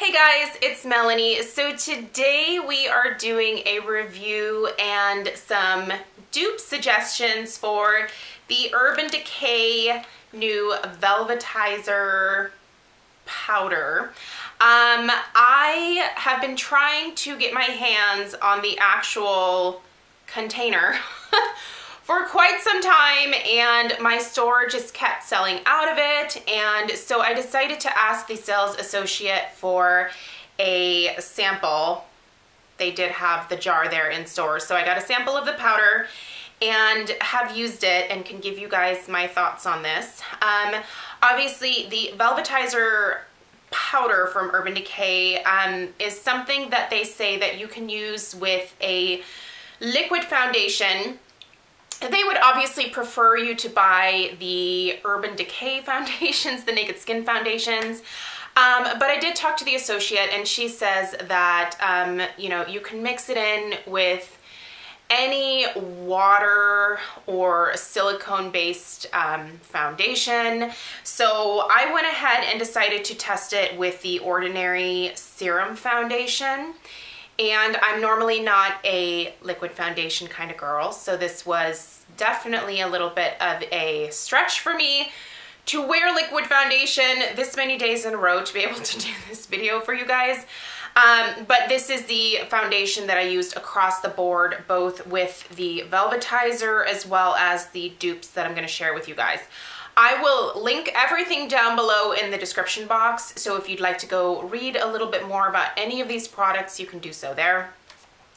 Hey guys, it's Melanie. So today we are doing a review and some dupe suggestions for the Urban Decay new Velvetizer powder. I have been trying to get my hands on the actual container for quite some time, and my store just kept selling out of it, and so I decided to ask the sales associate for a sample. They did have the jar there in store, so I got a sample of the powder and have used it and can give you guys my thoughts on this. Obviously the Velvetizer powder from Urban Decay is something that they say that you can use with a liquid foundation. They would obviously prefer you to buy the Urban Decay foundations, the Naked Skin foundations. But I did talk to the associate, and she says that, you know, you can mix it in with any water or silicone-based foundation. So I went ahead and decided to test it with the Ordinary Serum Foundation. And I'm normally not a liquid foundation kind of girl, so this was definitely a little bit of a stretch for me to wear liquid foundation this many days in a row to be able to do this video for you guys. But this is the foundation that I used across the board, both with the Velvetizer as well as the dupes that I'm going to share with you guys. I will link everything down below in the description box, so if you'd like to go read a little bit more about any of these products, you can do so there.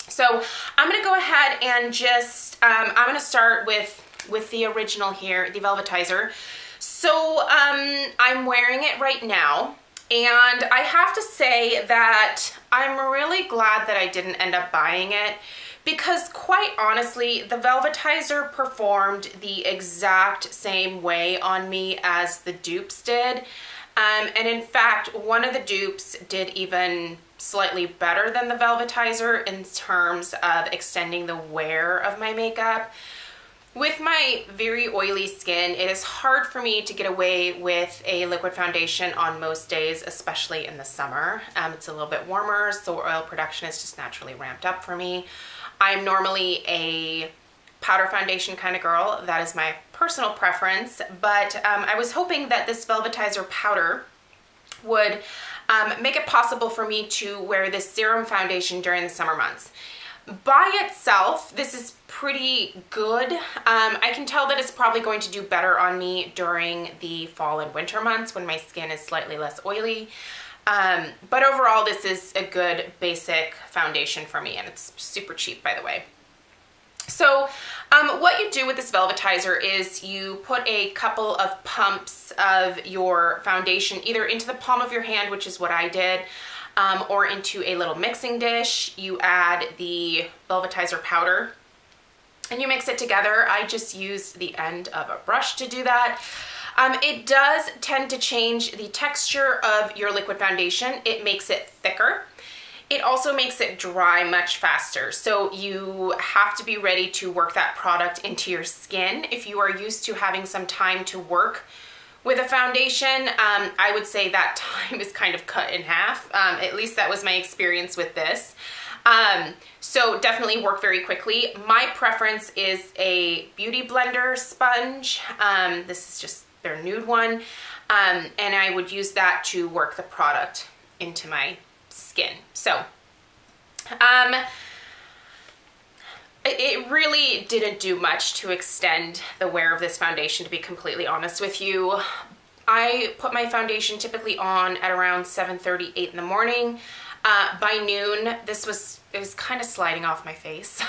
So I'm going to go ahead and just, I'm going to start with the original here, the Velvetizer. So I'm wearing it right now, and I have to say that I'm really glad that I didn't end up buying it, because quite honestly, the Velvetizer performed the exact same way on me as the dupes did. And in fact, one of the dupes did even slightly better than the Velvetizer in terms of extending the wear of my makeup. With my very oily skin, it is hard for me to get away with a liquid foundation on most days, especially in the summer. It's a little bit warmer, so oil production is just naturally ramped up for me. I'm normally a powder foundation kind of girl. That is my personal preference, but I was hoping that this Velvetizer powder would make it possible for me to wear this serum foundation during the summer months. By itself, this is pretty good. I can tell that it's probably going to do better on me during the fall and winter months when my skin is slightly less oily. But overall, this is a good basic foundation for me, and it's super cheap, by the way. So what you do with this Velvetizer is you put a couple of pumps of your foundation either into the palm of your hand, which is what I did, or into a little mixing dish. You add the Velvetizer powder and you mix it together. I just used the end of a brush to do that. It does tend to change the texture of your liquid foundation. It makes it thicker. It also makes it dry much faster. So you have to be ready to work that product into your skin. If you are used to having some time to work with a foundation, I would say that time is kind of cut in half. At least that was my experience with this. So definitely work very quickly. My preference is a Beauty Blender sponge. This is just their nude one. And I would use that to work the product into my skin. So, it really didn't do much to extend the wear of this foundation, to be completely honest with you. I put my foundation typically on at around 7:30, 8 in the morning. By noon, it was kind of sliding off my face,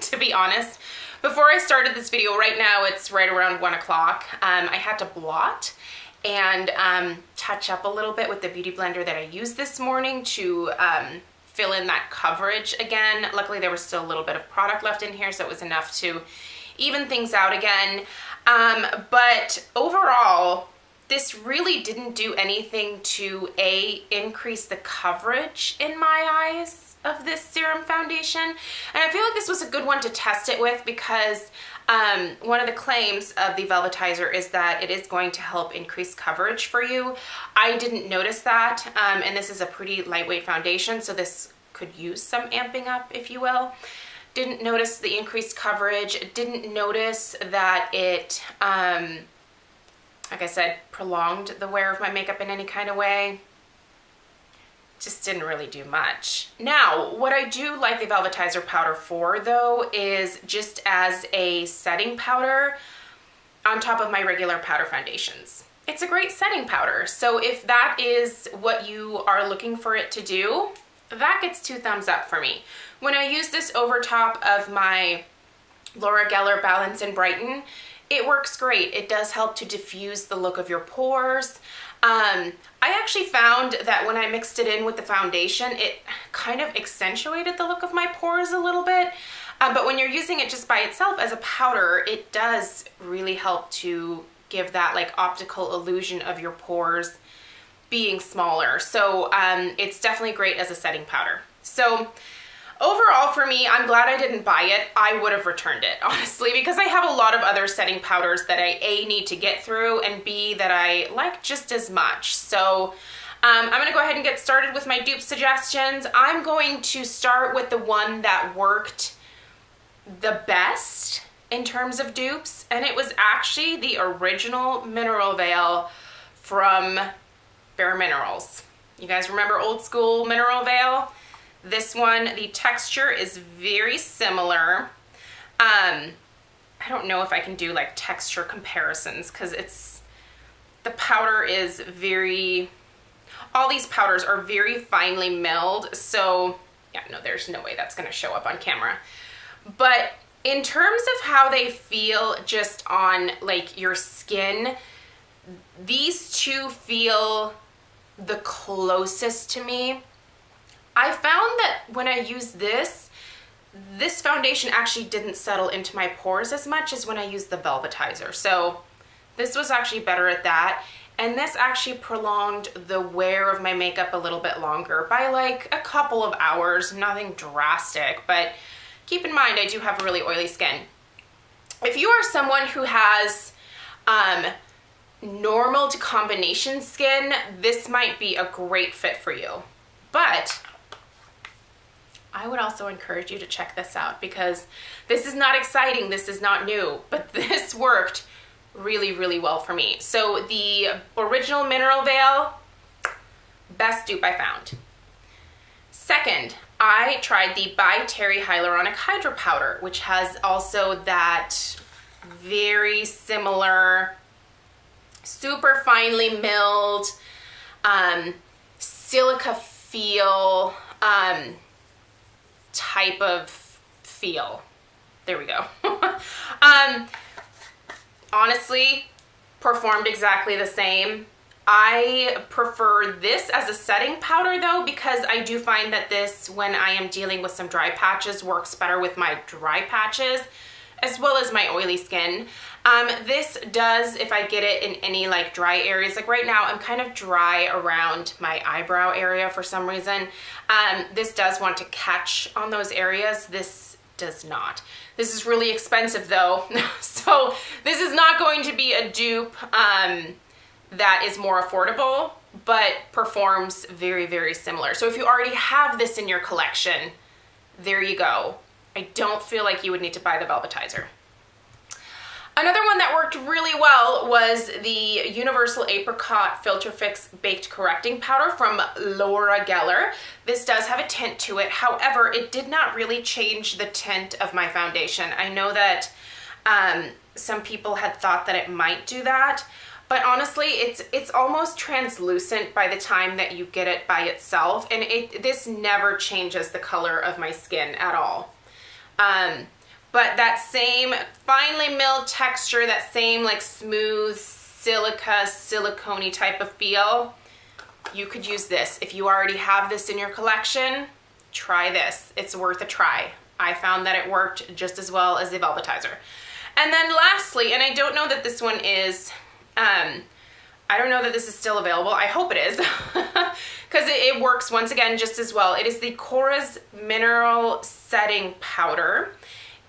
to be honest. Before I started this video, right now it's right around 1 o'clock. I had to blot and touch up a little bit with the Beauty Blender that I used this morning to fill in that coverage again. Luckily, there was still a little bit of product left in here, so it was enough to even things out again. But overall, this really didn't do anything to increase the coverage in my eyes of this serum foundation. And I feel like this was a good one to test it with because one of the claims of the Velvetizer is that it is going to help increase coverage for you. I didn't notice that, and this is a pretty lightweight foundation, so this could use some amping up, if you will. Didn't notice the increased coverage, didn't notice that it, like I said, prolonged the wear of my makeup in any kind of way. Just didn't really do much. Now, what I do like the Velvetizer powder for, though, is just as a setting powder on top of my regular powder foundations. It's a great setting powder, so if that is what you are looking for it to do, that gets 2 thumbs up for me. When I use this over top of my Laura Geller Balance and Brighten, it works great. It does help to diffuse the look of your pores. I actually found that when I mixed it in with the foundation, it kind of accentuated the look of my pores a little bit. But when you're using it just by itself as a powder, it does really help to give that like optical illusion of your pores being smaller. So it's definitely great as a setting powder. So overall for me, I'm glad I didn't buy it. I would have returned it, honestly, because I have a lot of other setting powders that I A, need to get through, and B, that I like just as much. So I'm gonna go ahead and get started with my dupe suggestions. I'm going to start with the one that worked the best in terms of dupes, and it was actually the original mineral veil from Bareminerals. You guys remember old school mineral veil? This one, the texture is very similar. I don't know if I can do like texture comparisons because the powder is very, all these powders are very finely milled. So yeah, no, there's no way that's gonna show up on camera. But in terms of how they feel just on like your skin, these two feel the closest to me. I found that when I used this foundation actually didn't settle into my pores as much as when I used the Velvetizer. So this was actually better at that. And this actually prolonged the wear of my makeup a little bit longer by like a couple of hours, nothing drastic, but keep in mind I do have really oily skin. If you are someone who has normal to combination skin, this might be a great fit for you. But I would also encourage you to check this out because this is not exciting, this is not new, but this worked really, really well for me. So the original mineral veil, best dupe I found. Second, I tried the By Terry Hyaluronic Hydra Powder, which has also that very similar, super finely milled, silica feel, type of feel. There we go. Honestly, performed exactly the same. I prefer this as a setting powder though, because I do find that this, when I am dealing with some dry patches, works better with my dry patches as well as my oily skin. This does, if I get it in any like dry areas, like right now I'm kind of dry around my eyebrow area for some reason. This does want to catch on those areas. This does not. This is really expensive though. So this is not going to be a dupe that is more affordable, but performs very, very similar. So if you already have this in your collection, there you go. I don't feel like you would need to buy the Velvetizer. Another one that worked really well was the Universal Apricot Filter Fix Baked Correcting Powder from Laura Geller. This does have a tint to it. However, it did not really change the tint of my foundation. I know that some people had thought that it might do that, but honestly, it's almost translucent by the time that you get it by itself, and this never changes the color of my skin at all. But that same finely milled texture, that same like smooth silica, silicone-y type of feel, you could use this. If you already have this in your collection, try this. It's worth a try. I found that it worked just as well as the Velvetizer. And then lastly, and I don't know that this one is I don't know that this is still available. I hope it is, because it works once again just as well. It is the Korres Mineral Setting Powder,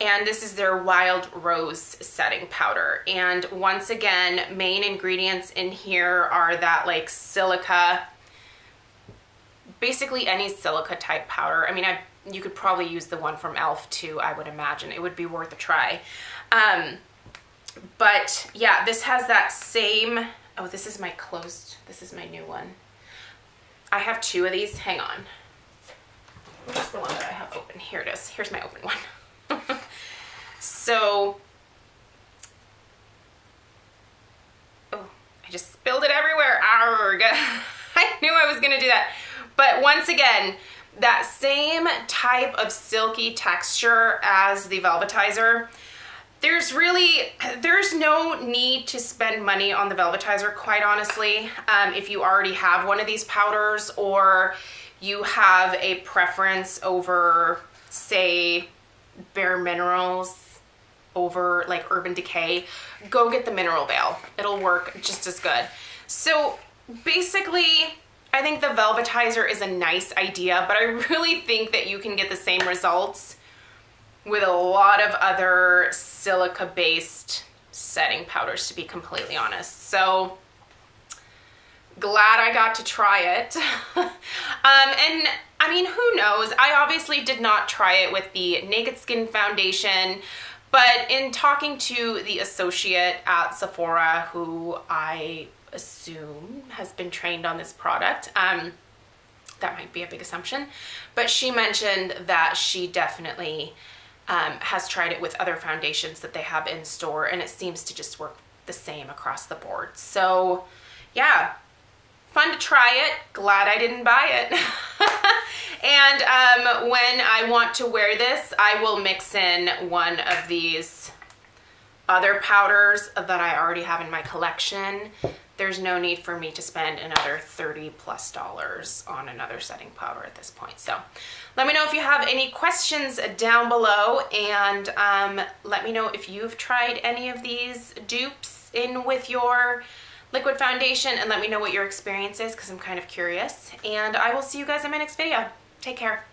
and this is their Wild Rose Setting Powder. And once again, main ingredients in here are that like silica, basically any silica type powder. I mean, you could probably use the one from e.l.f. too, I would imagine. It would be worth a try. But yeah, this has that same, oh, this is my new one. I have two of these, hang on. Where's the one that I have open? Here it is, here's my open one. So, oh, I just spilled it everywhere, arg. I knew I was gonna do that. But once again, that same type of silky texture as the Velvetizer. There's no need to spend money on the Velvetizer, quite honestly. If you already have one of these powders, or you have a preference over, say, Bareminerals over like Urban Decay, go get the Mineral Veil. It'll work just as good. So basically, I think the Velvetizer is a nice idea, but I really think that you can get the same results with a lot of other silica-based setting powders, to be completely honest. So glad I got to try it. And I mean, who knows? I obviously did not try it with the Naked Skin foundation, but in talking to the associate at Sephora, who I assume has been trained on this product, that might be a big assumption, but she mentioned that she definitely has tried it with other foundations that they have in store, and it seems to just work the same across the board. So yeah, fun to try it. Glad I didn't buy it. And when I want to wear this, I will mix in one of these other powders that I already have in my collection. There's no need for me to spend another $30+ on another setting powder at this point. So let me know if you have any questions down below, and let me know if you've tried any of these dupes in with your liquid foundation, and let me know what your experience is, because I'm kind of curious. And I will see you guys in my next video. Take care.